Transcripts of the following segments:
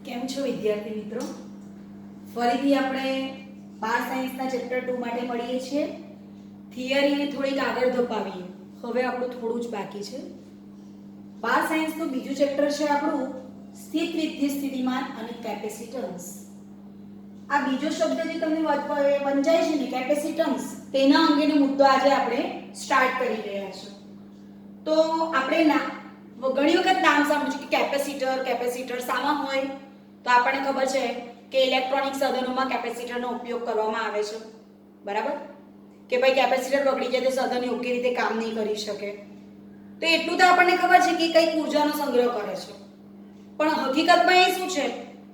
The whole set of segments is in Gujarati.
કેમ છો વિદ્યાર્થી મિત્રો? ફરીથી આપણે બાર સાયન્સના ચેપ્ટર 2 માટે મળીએ છીએ. થિયરીને થોડીક આગળ ધપાવીએ. હવે આપણું થોડું જ બાકી છે. બાર સાયન્સનું બીજું ચેપ્ટર છે આપણું સ્થિત વિદ્યુત સ્થિતિમાન અને કેપેસિટન્સ. આ બીજો શબ્દ જે તમને વંચાય છે ને કેપેસિટન્સ, તેના અંગેનો મુદ્દો આજે આપણે સ્ટાર્ટ કરી રહ્યા છીએ. તો આપણે ઘણી વખત નામ સાંભળ્યું છે કે કેપેસિટર શામાં હોય? તો આપણને ખબર છે કે ઇલેક્ટ્રોનિક સાધનોમાં કેપેસિટરનો ઉપયોગ કરવામાં આવે છે. બરાબર? કે ભાઈ કેપેસિટર બગડી જાય તો સાધન યોગ્ય રીતે કામ નહીં કરી શકે. તો એટલું તો આપણને ખબર છે કે કઈ ઉર્જાનો સંગ્રહ કરે છે. પણ હકીકતમાં એ શું છે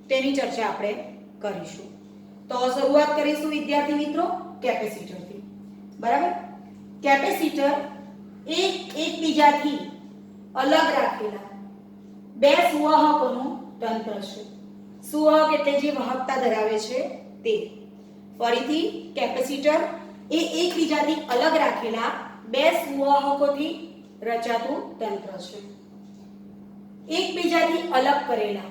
તેની ચર્ચા આપણે કરીશું. તો શરૂઆત કરીશું વિદ્યાર્થી મિત્રો કેપેસિટરથી. બરાબર? કેપેસિટર એકબીજાથી અલગ રાખેલા બે સુવાહકોનું તંત્ર છે. સુવાહક એટલે જે વાહકતા ધરાવે છે તે. ફરીથી કેપેસિટર એ એકબીજાથી અલગ રાખેલા બે સુવાહકોથી રચાતું તંત્ર છે. એકબીજાથી અલગ કરેલા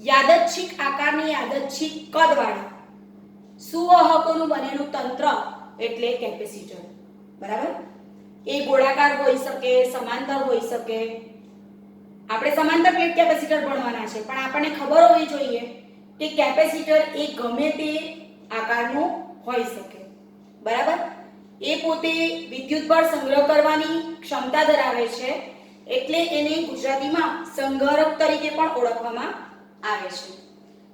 યાદચ્છિક આકારની યાદચ્છિક કદવાળા સુવાહકોનું બનેલું તંત્ર એટલે કેપેસિટર. બરાબર? એ ગોળાકાર હોઈ શકે, સમાંતર હોઈ શકે. આપણે સમાંતર પ્લેટ કેપેસિટર ભણવાના છે, પણ આપણને ખબર હોવી જોઈએ કે કેપેસિટર એ ગમે તે આકારનું હોઈ શકે. બરાબર? એ પોતે વિદ્યુતબળ સંગ્રહ કરવાની ક્ષમતા ધરાવે છે, એટલે એને ગુજરાતીમાં સંઘરક તરીકે પણ ઓળખવામાં આવે છે.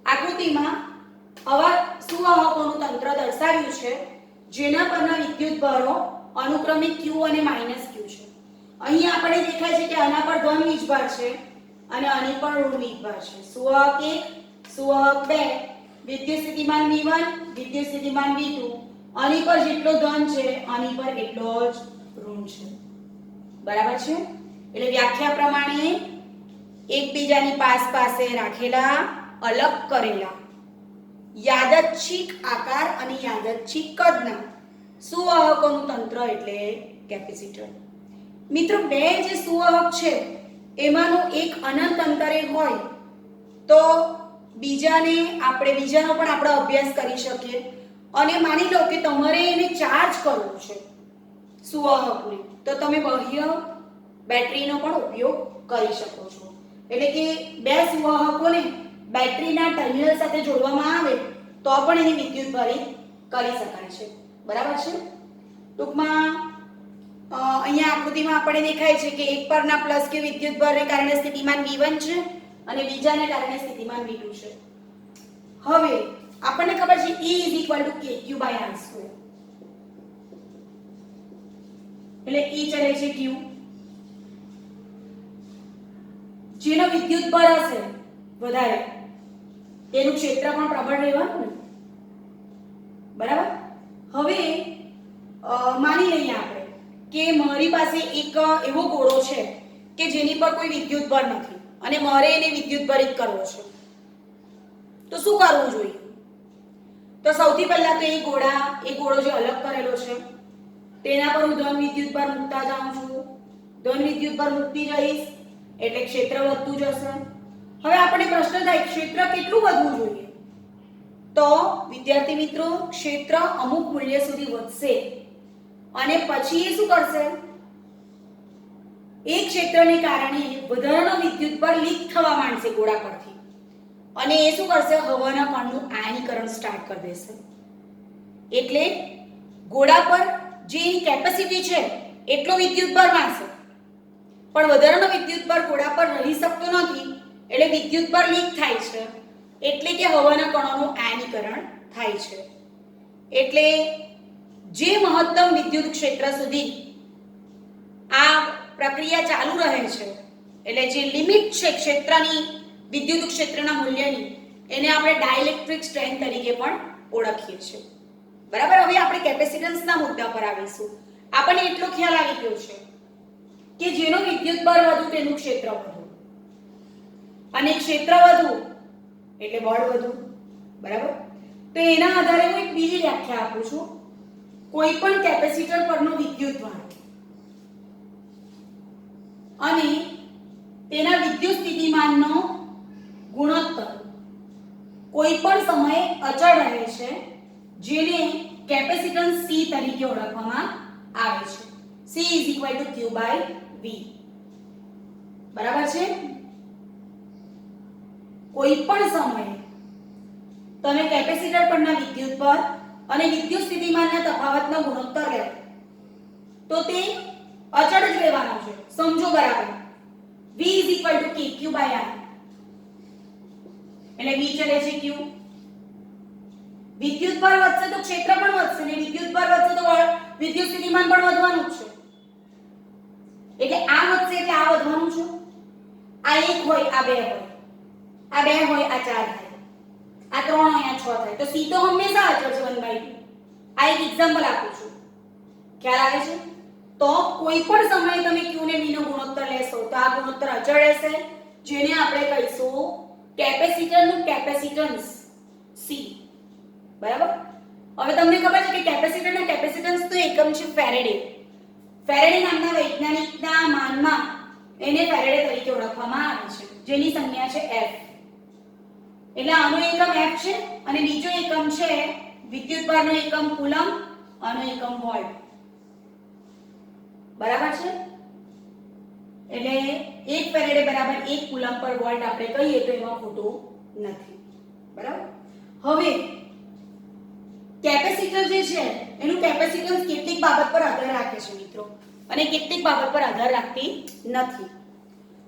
આકૃતિમાં આવા સુવાહકોનું તંત્ર દર્શાવ્યું છે, જેના પરના વિદ્યુતભારો અનુક્રમિક Q અને -Q છે. અહીં આપણે દેખાય છે કે આના પર ધન વીજભાર છે અને આની પર ઋણ વીજભાર છે. સુવાહક 1, સુવાહક 2, વિદ્યુત સ્થિતિમાન V1, વિદ્યુત સ્થિતિમાન V2. આની પર જેટલો ધન છે આની પર એટલો જ ઋણ છે. બરાબર છે? એટલે વ્યાખ્યા પ્રમાણે એકબીજાની પાસે રાખેલા, અલગ કરેલા યાદચ્છિક આકાર અને યાદચ્છિક કદના સુવાહકોનું તંત્ર એટલે કેપેસિટર. મિત્રો, બે જે સુવાહક છે એમાંનો એક અનંત અંતરે હોય તો બીજાનો પણ આપણે અભ્યાસ કરી શકીએ. અને માની લો કે તમારે એને ચાર્જ કરવું છે સુવાહકને, તો તમે બાહ્ય બેટરીનો પણ ઉપયોગ કરી શકો છો. એટલે કે બે સુવાહકોને બેટરીના ટર્મિનલ સાથે જોડવામાં આવે તો પણ એની વિદ્યુતભારિત કરી શકાય છે. બરાબર છે? ટૂંકમાં અહીંયા આકૃતિમાં આપણે દેખાય છે કે એક પરના પ્લસ કે વિદ્યુતભારને કારણે સ્થિતિમાન V1 છે અને બીજાને કારણે સ્થિતિમાન V2 છે. હવે આપણને ખબર છે E kQ/r². એટલે E ચલે છે Q. જેનો વિદ્યુતભાર હશે વધારે તેનું ક્ષેત્ર પણ પ્રબળ રહેવાનું ને. બરાબર? હવે માની લઈએ આપણે કે મારી પાસે એક એવો ગોળો છે કે જેની પર કોઈ વિદ્યુતભાર નથી અને મારે એને વિદ્યુતભારિત કરવો છે. તો શું કરવું જોઈએ? તો સૌથી પહેલા તો એ ગોળો જે અલગ કરેલો છે તેના પર હું ધન વિદ્યુતભાર મૂકતા જાઉં છું. ધન વિદ્યુતભાર મૂકતી જઈશ એટલે ક્ષેત્ર વધતું જશે. હવે આપણે પ્રશ્ન થાય ક્ષેત્ર કેટલું વધવું જોઈએ? તો વિદ્યાર્થી મિત્રો, ક્ષેત્ર અમુક મૂલ્ય સુધી વધશે અને પછી એ શું કરશે? એ ક્ષેત્રને કારણે વધારાનો વિદ્યુતભાર લીક થવા માંડશે ગોળા પરથી અને એ શું કરશે? હવાના કણનું આયનીકરણ સ્ટાર્ટ કરી દેશે. એટલે ગોળા પર જે કેપેસિટી છે એટલો વિદ્યુતભાર માંડશે, પણ વધારાનો વિદ્યુતભાર ગોળા પર રહી શકતો નથી, એટલે વિદ્યુતભાર લીક થાય છે. એટલે કે હવાના કણોનું આયનીકરણ થાય છે. એટલે જે મહત્તમ વિદ્યુત ક્ષેત્ર સુધી આ પ્રક્રિયા ચાલુ રહે છે, એટલે જે લિમિટ છે ક્ષેત્રની, વિદ્યુત ક્ષેત્રના મૂલ્યની, એને આપણે ડાઇલેક્ટ્રિક સ્ટ્રેન્થ તરીકે પણ ઓળખીએ છીએ. બરાબર? હવે આપણે કેપેસિટન્સના મુદ્દા પર આવીશું. આપણને એટલો ખ્યાલ આવી ગયો છે કે જેનો વિદ્યુતભાર વધુ તેનું ક્ષેત્ર વધુ, અને ક્ષેત્ર વધુ એટલે બળ વધુ. બરાબર? તો એના આધારે હું એક બીજી વ્યાખ્યા આપું છું. કોઈ પણ કેપેસિટર પરનો વિદ્યુતભાર અને તેના વિદ્યુત સ્થિતિમાનનો કોઈ પણ સમયે અચળ રહે છે જેને કેપેસિટન્સ C તરીકે ઓળખવામાં આવે છે. C = Q/V. બરાબર છે. કોઈ પણ સમયે તમે કેપેસિટર પરના વિદ્યુતભાર અને વિદ્યુત સ્થિતિમાનના તફાવતનો ગુણોત્તર લો તો તે અચળ જ રહેવાનો છે. સમજો બરાબર. V = Q/I. એટલે V ચલે છે Q. વિદ્યુતભાર વધશે તો ક્ષેત્ર પણ વધશે ને વિદ્યુતભાર વધશે તો વિદ્યુત સ્થિતિમાન પણ વધવાનું છે. એટલે આ વધશે એટલે આ વધવાનું છે. આ 1 હોય આ 2 હોય. આ 2 હોય આ 4 થાય. આ 3 હોય આ 6 થાય. તો C તો હંમેશા અચળ છે 1/2. આ એક એક્ઝામ્પલ આપું છું. ખ્યાલ આવે છે? તો કોઈ પણ સમયે તમે Q ને V નો ગુણોત્તર લેશો તો આ ગુણોત્તર અચળ રહેશે જેને આપણે કહીશું કેપેસિટરનું કેપેસિટન્સ C. બરાબર. હવે તમને ખબર છે કે કેપેસિટરનો કેપેસિટન્સ તો એકમ છે ફેરેડે. ફેરેડે નામના વૈજ્ઞાનિકના માનમાં એને ફેરેડે તરીકે ઓળખવામાં આવે છે જેની સંજ્ઞા છે F. એટલે આનો એકમ F છે અને બીજો એકમ છે વિદ્યુતભારનો એકમ કુલમ, આનો એકમ વોલ્ટ. બરાબર છે. એટલે 1 ફેરેડે બરાબર 1 કુલમ પર વોલ્ટ આપણે કહીએ તો એમાં ખોટું નથી. બરાબર. હવે કેપેસિટર જે છે એનું કેપેસિટન્સ કેટલીક બાબત પર આધાર રાખે છે મિત્રો અને કેટલીક બાબત પર આધાર રાખતી નથી.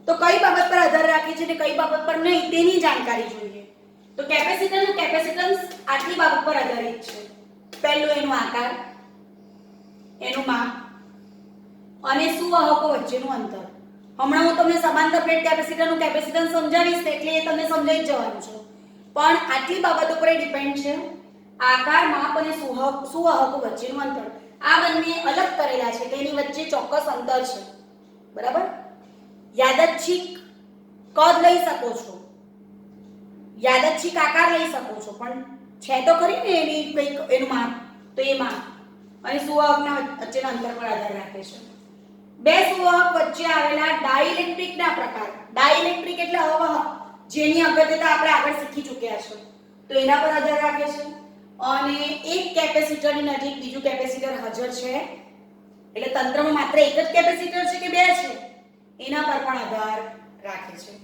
તો કઈ બાબત પર આધાર રાખે છે અને કઈ બાબત પર નહીં તેની જાણકારી જોઈએ. તો કેપેસિટરનું કેપેસિટન્સ આટલી બાબત પર આધારિત છે. પહેલું એનો આકાર, એનું માપ અને સુવાહકો વચ્ચેનું અંતર. હમણાં હું તમને સમાંતર પ્લેટ કેપેસિટરનું કેપેસિટન્સ સમજાવીશ એટલે એ તમને સમજાઈ જ જવાનું છે. પણ આટલી બાબતો પર ડિપેન્ડ છે. આકાર, માપ અને સુવાહકો વચ્ચેનું અંતર. આ બંને અલગ કરેલા છે તેની વચ્ચે ચોક્કસ અંતર છે. બરાબર. યાદચ્છિક કદ લઈ શકો છો, યાદચ્છિક આકાર લઈ શકો છો, પણ છે તો ખરી ને એની કંઈક એનું માપ. તો એ માપ અને સુવાહકના વચ્ચેના અંતર પર આધાર રાખે છે. બે સુવાહક વચ્ચે આવેલા ડાઇલેક્ટ્રિકના પ્રકાર. ડાઇલેક્ટ્રિક એટલે અવાહક, જેની અગત્યતા આપણે આગળ શીખી ચૂક્યા છે. તો એના પર આધાર રાખે છે. અને એક કેપેસિટરની નજીક બીજું કેપેસિટર હાજર છે એટલે તંત્રમાં માત્ર એક જ કેપેસિટર છે કે બે છે એના પર પણ આધાર રાખે છે.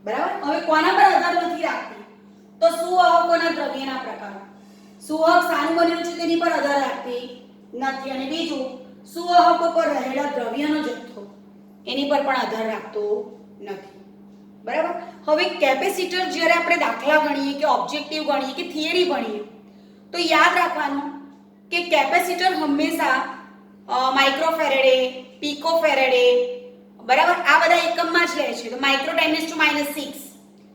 બરાબર. હવે કોના પર આધાર નથી રાખતી? તો સુવાહકોના દ્રવ્યના પ્રકાર. સુવાહક શાનું બનેલું છે તેની પર આધાર રાખતી નથી. અને બીજું સુવાહકો પર રહેલા દ્રવ્યનો જથ્થો એની પર પણ આધાર રાખતો નથી. બરાબર. હવે કેપેસિટર જ્યારે આપણે દાખલા ગણીએ કે ઓબ્જેક્ટિવ ગણીએ કે થિયરી ભણીએ તો યાદ રાખવાનું કે કેપેસિટર હંમેશા માઇક્રોફેરેડે, પિકોફેરેડે, બરાબર, આ બધા એકમમાં જ રહે છે. તો માઇક્રો 10⁻⁶,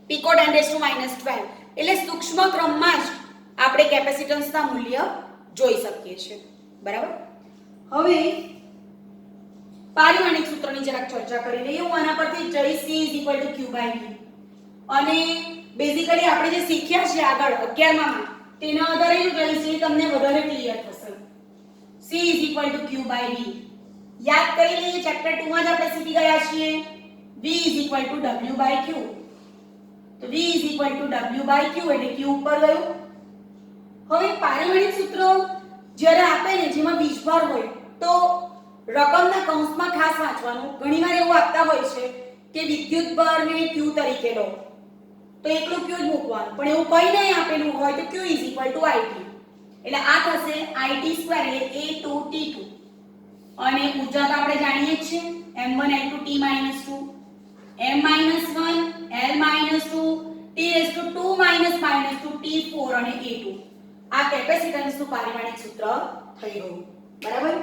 પિકો 10⁻12 એટલે સૂક્ષ્મ ક્રમમાં જ આપણે કેપેસિટન્સના મૂલ્ય જોઈ શકીએ છીએ. બરાબર. હવે પારિમાણિક સૂત્રની જરાક ચર્ચા કરી લઈએ. હું આના પરથી જઈ C = Q/V અને બેઝિકલી આપણે જે શીખ્યા છે આગળ 11માં તેના આધારે હું જઈશ એ તમને વધારે ક્લિયર થશે. C = Q/V યાદ કરી લઈએ. ચેપ્ટર 2 માં જ આપણે શીખી ગયા છીએ. V = W/Q. તો V = W/Q એટલે Q ઉપર ગયું. હવે પારિમાણિક સૂત્ર જ્યારે આપે ને જેમાં વીજભાર હોય તો રકમના કૌંસમાં ખાસ વાંચવાનું. ઘણીવાર એવું આપતા હોય છે કે વિદ્યુતભારને Q તરીકે લો તો એકલું Q જ મૂકવાનું, પણ એવું કંઈ નહીં આપેલું હોય તો Q = IT એટલે આ થશે IT² એટલે A2T2 અને ઊર્જા તો આપણે જાણીએ જ છે m1 L2 T - 2 m-1 L-2 T⁻2 - 2 T4 અને A2. આ કેપેસિટન્સનું પારિમાણિક સૂત્ર થઈ ગયું. બરાબર.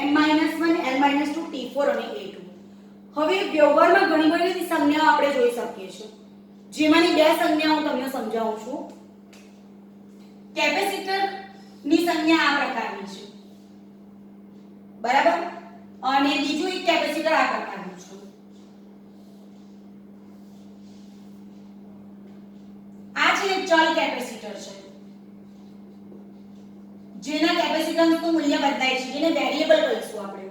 m-1 L-2 T4 અને A2. હવે વ્યવહારમાં ઘણી બધી સંજ્ઞાઓ આપણે જોઈ શકીએ છીએ જેમાંની બે સંજ્ઞાઓ તમને સમજાવું છું. કેપેસિટર ની સંજ્ઞા આ પ્રકારની છે. બરાબર. અને બીજું એક કેપેસિટર આ પ્રકારનું છે. આ છે ચલ કેપેસિટર છે જેના કેપેસિટન્સનું મૂલ્ય બદલાય છે, જેને વેરીએબલ કહીશું આપણે.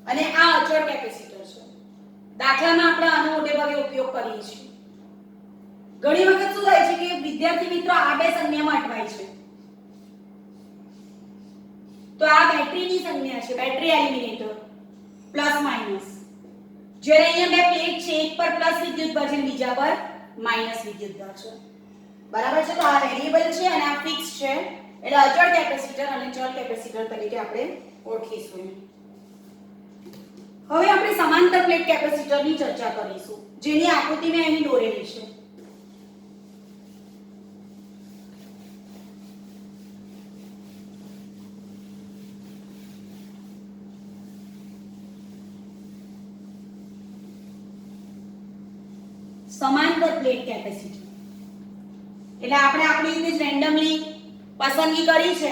અને આ અચળ કેપેસિટર છે. દાખલામાં આપણે આનો મોટે ભાગે ઉપયોગ કરીએ છીએ. ઘણી વખત શું થાય છે કે વિદ્યાર્થી મિત્રો આ બે સંજ્ઞામાં અટવાય છે. તો આ બેટરીની સંજ્ઞા છે, બેટરી એલિમિનેટર પ્લસ માઈનસ. જ્યારે અહીંયા બે પ્લેટ છે, એક પર પ્લસ વિદ્યુતભાર છે અને બીજા પર માઈનસ વિદ્યુતભાર છે. બરાબર છે. તો આ વેરીએબલ છે અને આ ફિક્સ છે, એટલે અચળ કેપેસિટર અને ચલ કેપેસિટર તરીકે આપણે ઓળખીશું. હવે આપણે સમાંતર પ્લેટ કેપેસિટરની ચર્ચા કરીશું, જેની આકૃતિ મેં અહીં દોરેલી છે. સમાંતર પ્લેટ કેપેસિટર એટલે આપણે આપણી રીતે રેન્ડમલી પસંદગી કરી છે,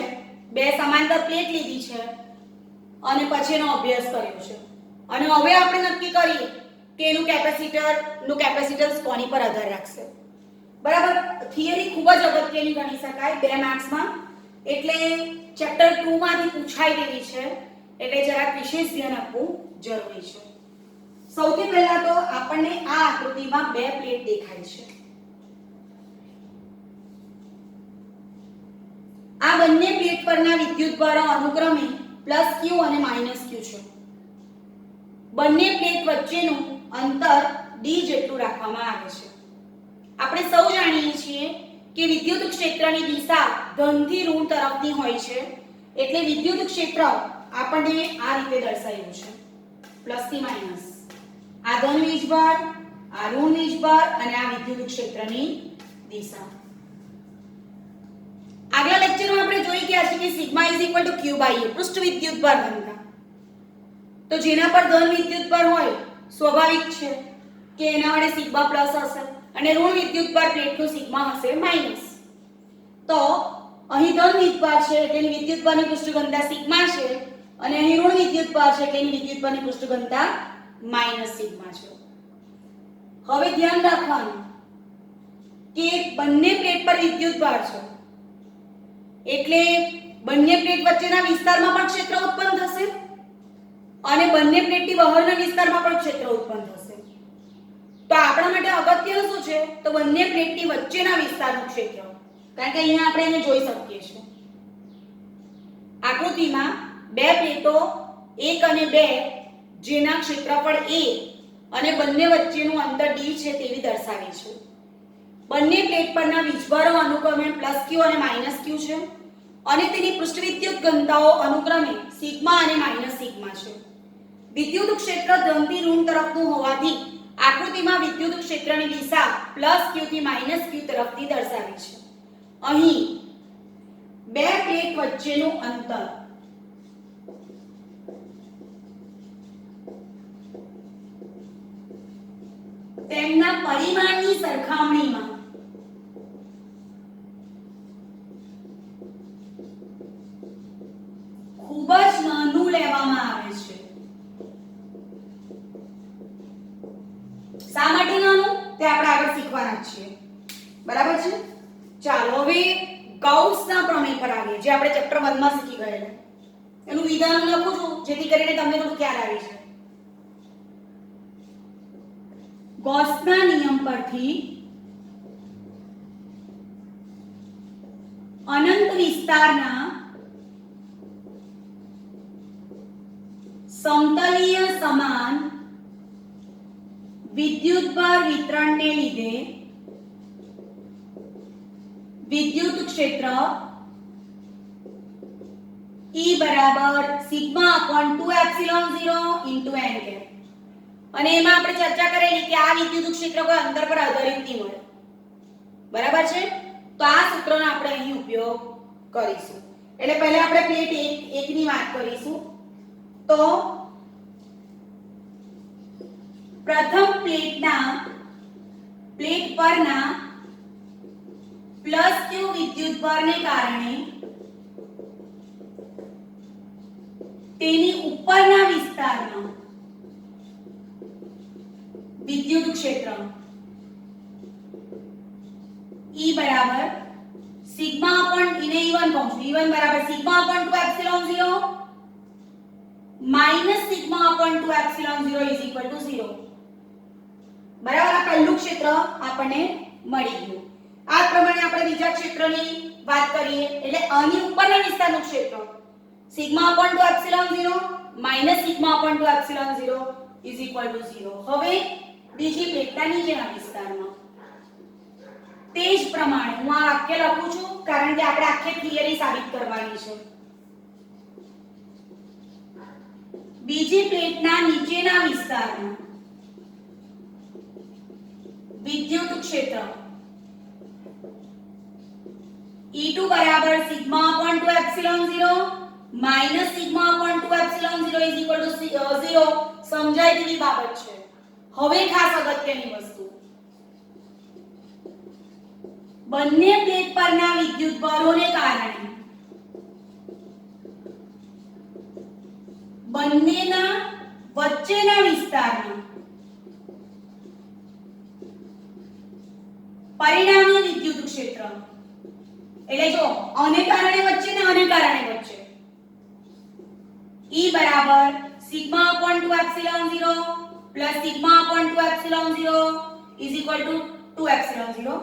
બે સમાંતર પ્લેટ લીધી છે અને પછી એનો અભ્યાસ કર્યો છે. અને હવે આપણે નક્કી કરીએ કે એનું કેપેસિટન્સ કોની પર આધાર રાખશે. બરાબર. થિયરી ખૂબ જ અગત્યની ગણી શકાય 2 માર્ક્સમાં, એટલે ચેપ્ટર 2 માંથી પૂછાઈ દેવી છે, એટલે જરાક વિશેષ ધ્યાન આપવું જરૂરી છે. સૌથી પહેલા તો આપણને આ આકૃતિમાં બે પ્લેટ દેખાય છે. આ બંને પ્લેટ પરના વિદ્યુતભારો અનુક્રમે +q અને -q છે. બંને પ્લેટ વચ્ચેનું અંતર d જેટલું રાખવામાં આવે છે. આપણે સૌ જાણીએ છીએ કે વિદ્યુત ક્ષેત્રની દિશા ધનથી ઋણ તરફની હોય છે, એટલે વિદ્યુત ક્ષેત્ર આપણને આ રીતે દર્શાવ્યું છે, પ્લસ થી માઈનસ. આ ધન વીજભાર, આ ઋણ વીજભાર અને આ વિદ્યુત ક્ષેત્રની દિશા. આગલા લેક્ચરમાં આપણે જોઈ ગયા છે કે સિગ્મા q/a પૃષ્ઠ વિદ્યુતભાર ઘનતા. તો જેના પર ધન વિદ્યુતભાર હોય સ્વાભાવિક છે કે એના વડે સિગ્મા પ્લસ હશે અને ઋણ વિદ્યુતભાર પ્લેટનું સિગ્મા હશે માઈનસ. તો અહીં ધન વિદ્યુતભાર છે એટલે એની વિદ્યુતભારની પૃષ્ઠ ઘનતા સિગ્મા છે અને અહીં ઋણ વિદ્યુતભાર છે એટલે એની વિદ્યુતભારની પૃષ્ઠ ઘનતા માઈનસ સિગ્મા છે. હવે ધ્યાન રાખવાનું કે બંને પ્લેટ પર વિદ્યુતભાર છે એટલે બંને પ્લેટ વચ્ચેના વિસ્તારમાં પણ ક્ષેત્ર ઉત્પન્ન થશે અને બંને પ્લેટની બહારના વિસ્તારમાં પણ ક્ષેત્ર ઉત્પન્ન થશે. તો આપણા માટે અગત્યનું શું છે, તો બંને પ્લેટની વચ્ચેના વિસ્તારનું ક્ષેત્ર, કારણ કે અહીંયા આપણે એને જોઈ શકીએ છીએ. આકૃતિમાં બે પ્લેટો 1 અને 2 જેના ક્ષેત્રફળ a અને બંને વચ્ચેનું અંતર d છે તેવી દર્શાવી છે. બંને પ્લેટ પરના વીજભારો અનુક્રમે +q અને -q છે અને તેની પૃષ્ઠ વિદ્યુત ઘનતાઓ અનુક્રમે સિગ્મા અને -સિગ્મા છે. વિદ્યુત ક્ષેત્ર ધનથી ઋણ તરફનું હોવાથી આકૃતિમાં વિદ્યુત ક્ષેત્રની દિશા +q થી -q તરફથી દર્શાવી છે. અહીં બે પ્લેટ વચ્ચેનું અંતર તેમના પરિમાણની સરખામણીમાં ખૂબ જ નાનું લેવામાં આવે છે. શા માટે નાનું તે આપણે આગળ શીખવાના છીએ. બરાબર છે. ચાલો હવે ગાઉસના પ્રમેય પર આવીએ, જે આપણે ચેપ્ટર 1 માં શીખી ગયેલા. એનું વિધાન લખું છું જેથી કરીને તમને થોડું ખ્યાલ આવી જાય. ગૌસના નિયમ પરથી અનંત વિસ્તારના સમતલીય સમાન વિદ્યુતભાર વિતરણને લીધે વિદ્યુત ક્ષેત્ર E બરાબર σ/2ε0 n અને એમાં આપણે ચર્ચા કરેલી કે આ વિદ્યુત ક્ષેત્ર કોઈ અંતર પર આધારિત નહીં મળે. બરાબર છે. તો આ સૂત્રનો આપણે અહીં ઉપયોગ કરીશું. એટલે પહેલા આપણે પ્લેટ 1 ની વાત કરીશું. તો પ્રથમ પ્લેટ પરના +q વિદ્યુતભારને કારણે તેની ઉપરના વિસ્તારમાં વિદ્યુત ક્ષેત્ર E બરાબર E1 બરાબર σ/2ε0 σ/2ε0 0. બરાબર. આ પહેલું ક્ષેત્ર આપણને મળી ગયું. આ પ્રમાણે આપણે બીજા ક્ષેત્રની વાત કરીએ એટલે આની ઉપરના વિસ્તારનું ક્ષેત્ર sigma upon two epsilon 0 minus sigma upon two epsilon 0 is equal to 0. હવે બીજી પ્લેટના નીચેના વિસ્તારમાં તે જ પ્રમાણે હું આ વાક્ય લખું છું કારણ કે આપણે આખી થિયરી સાબિત કરવાની છે. બીજી પ્લેટના નીચેના વિસ્તારમાં વિદ્યુત ક્ષેત્ર E2 બરાબર sigma upon two epsilon 0 minus sigma upon two epsilon 0 is equal to 0 સમજાય તેવી બાબત છે. હવે ખાસ અગત્યની વસ્તુ બંને પ્લેટ પરના વિદ્યુત ભારોને કારણે બંનેના વચ્ચેના વિસ્તારમાં પરિણામી વિદ્યુત ક્ષેત્ર એટલે જો આને કારણે વચ્ચે ને આને કારણે વચ્ચે E બરાબર sigma upon two epsilon 0 plus sigma upon two epsilon 0 is equal to 2 epsilon 0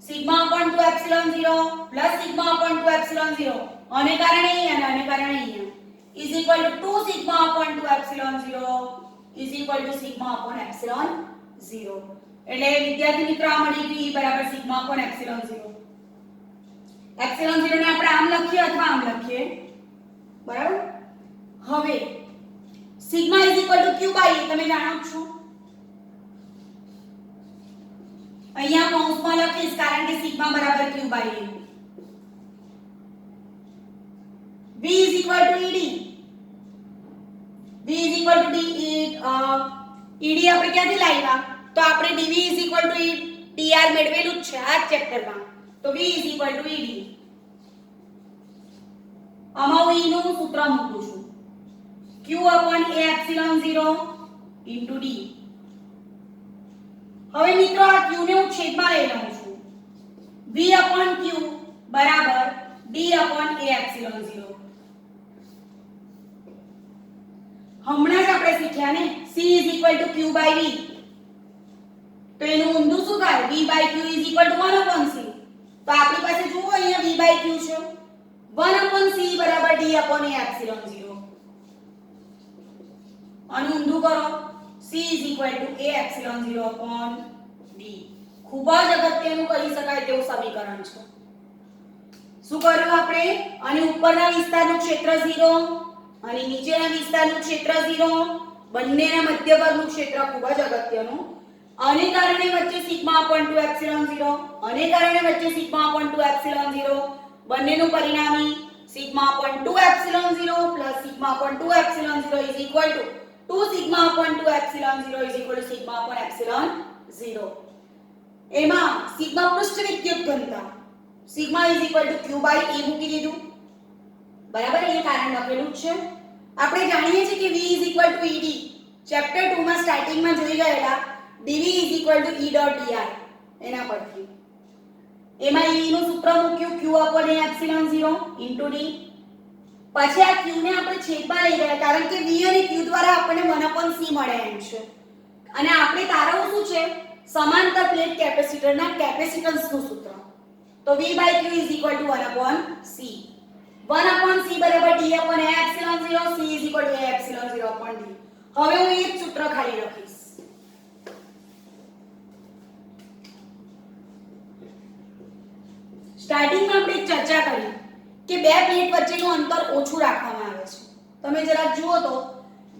sigma upon two epsilon 0 plus sigma upon two epsilon 0 આને કારણે અને આને કારણે is equal to 2 sigma upon two epsilon 0 is equal to sigma upon epsilon 0. એટલે વિદ્યાર્થી મિત્રો આ મળી ગયું E બરાબર સિગ્મા અપોન એપ્સિલોન 0. એપ્સિલોન 0 ને આપણે આમ લખીએ અથવા આમ લખીએ બરાબર. હવે sigma is equal to q by E તમે જાણો છો. અહીંયા કૌંસમાં લખીશ કારણ કે સિગ્મા બરાબર q by E. V is equal to ED. V is equal to ED આપણે ક્યાંથી લાવ્યા તો આપણે dV is equal to dr મેળવેલું જ છે આ ચેપ્ટરમાં. તો V is equal to ED. આમાં હું E નું સૂત્ર મૂકું છું q upon a epsilon 0 into d. હવે મિત્રો આ q ને હું છેદમાં લઈ લઉં છું. v અપોન q બરાબર d અપોન a એપ્સિલોન 0. હમણાં જ આપણે શીખ્યા ને c is equal to q by v. તો એનું ઊંધું શું થાય v by q is equal to 1 upon c. તો આપણી પાસે જુઓ અહીંયા v બાય q છે 1 અપોન c બરાબર d અપોન a એપ્સિલોન 0. અને ઊંધું કરો c is equal to a epsilon 0 upon d. ખૂબ જ અગત્યનું કહી શકાય તેવું સમીકરણ છે. શું કર્યું આપણે અને ઉપરના વિસ્તારનું ક્ષેત્ર 0 અને નીચેના વિસ્તારનું ક્ષેત્ર 0 બંનેના મધ્યભાગનું ક્ષેત્ર ખૂબ જ અગત્યનું. આને કારણે વચ્ચે સિગ્મા અપોન ટુ એપ્સિલોન 0 આને કારણે વચ્ચે સિગ્મા અપોન ટુ એપ્સિલોન 0 બંનેનું પરિણામી sigma upon two epsilon 0 plus sigma upon two epsilon 0 is equal to 2 sigma upon two epsilon 0 is equal to sigma upon epsilon 0. એમાં સિગ્મા પૃષ્ઠ વિદ્યુત ઘનતા sigma is equal to q by E મૂકી દીધું બરાબર. એ કારણ લખેલું છે. આપણે જાણીએ છીએ કે v is equal to ED chapter 2 માં સ્ટાર્ટિંગમાં જોઈ ગયેલા dv is equal two E dot dr એના પરથી એમાં E નું સૂત્ર મૂક્યું q upon a epsilon 0 into d. પછી આ q ને આપણે છેદમાં લઈ ગયા કારણ કે v અને q દ્વારા આપણને 1 અપોન c મળે એમ છે. અને આપણે તારવવું શું છે સમાંતર પ્લેટ કેપેસિટરના કેપેસિટન્સનું સૂત્ર. તો v by q is equal to 1 upon c. 1 upon c બરાબર d upon a epsilon 0 c is equal to a epsilon 0 upon d. હવે હું એક સૂત્ર ખાલી લખીશ. સ્ટાર્ટિંગમાં આપણે ચર્ચા કરી કે બે પ્લેટ વચ્ચેનું અંતર ઓછું રાખવામાં આવે છે. તમે જરાક જુઓ તો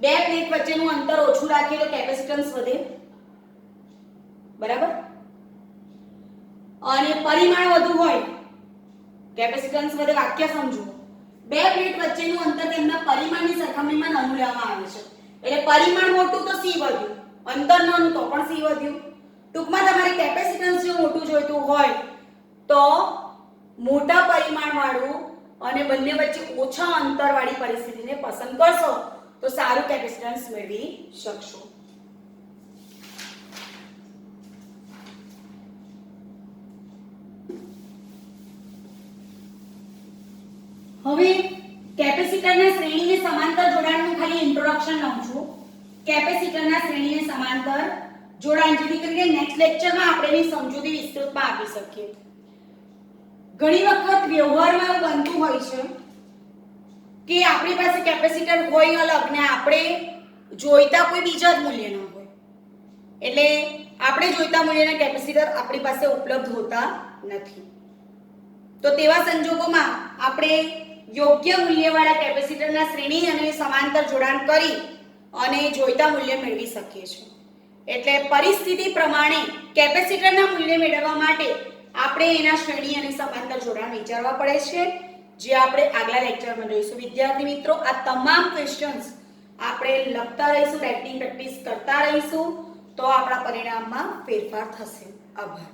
બે પ્લેટ વચ્ચેનું અંતર ઓછું રાખીએ તો કેપેસિટન્સ વધે બરાબર. અને પરિમાણ વધુ હોય કેપેસિટન્સ વધે. વાક્ય સમજો બે પ્લેટ વચ્ચેનું અંતર તેમના પરિમાણની સરખામણીમાં નાનું લેવામાં આવે છે એટલે પરિમાણ મોટું તો c વધ્યું અંતર નાનું તો પણ c વધ્યું. ટૂંકમાં તમારે કેપેસિટન્સ જો મોટું જોઈતું હોય તો મોટા પરિમાણ વાળું અને બંને વચ્ચે ઓછા અંતર વાળી પરિસ્થિતિને પસંદ કરશો તો સારું કેપેસિટન્સ મેળવી શકશો. હવે કેપેસિટરના શ્રેણીને સમાંતર જોડાણનું ખાલી ઇન્ટ્રોડક્શન લઉં છું. કેપેસિટરના શ્રેણીને સમાંતર જોડાણ, જેથી કરીને નેક્સ્ટ લેક્ચરમાં આપણે એની સમજૂતી વિસ્તૃતમાં આપી શકીએ. ઘણી વખત વ્યવહારમાં એવું બનતું હોય છે કે આપણી પાસે કેપેસિટર હોય અલગ ને આપણે જોઈતા કોઈ બીજા જ મૂલ્યના હોય, એટલે આપણે જોઈતા મૂલ્યના કેપેસિટર આપણી પાસે ઉપલબ્ધ હોતા નથી. તો તેવા સંજોગોમાં આપણે યોગ્ય મૂલ્યવાળા કેપેસિટરના શ્રેણી અને સમાંતર જોડાણ કરી અને જોઈતા મૂલ્ય મેળવી શકીએ છીએ. એટલે પરિસ્થિતિ પ્રમાણે કેપેસિટરના મૂલ્ય મેળવવા માટે આપણે એના શ્રેણી અને સમાંતર જોડાણ વિચારવા પડે છે, જે આપણે આગલા લેક્ચરમાં જોઈશું. વિદ્યાર્થી મિત્રો, આ તમામ ક્વેશ્ચન્સ આપણે લખતા રહીશું, રાઇટિંગ પ્રેક્ટિસ કરતા રહીશું, તો આપણા પરિણામમાં ફેરફાર થશે. આભાર.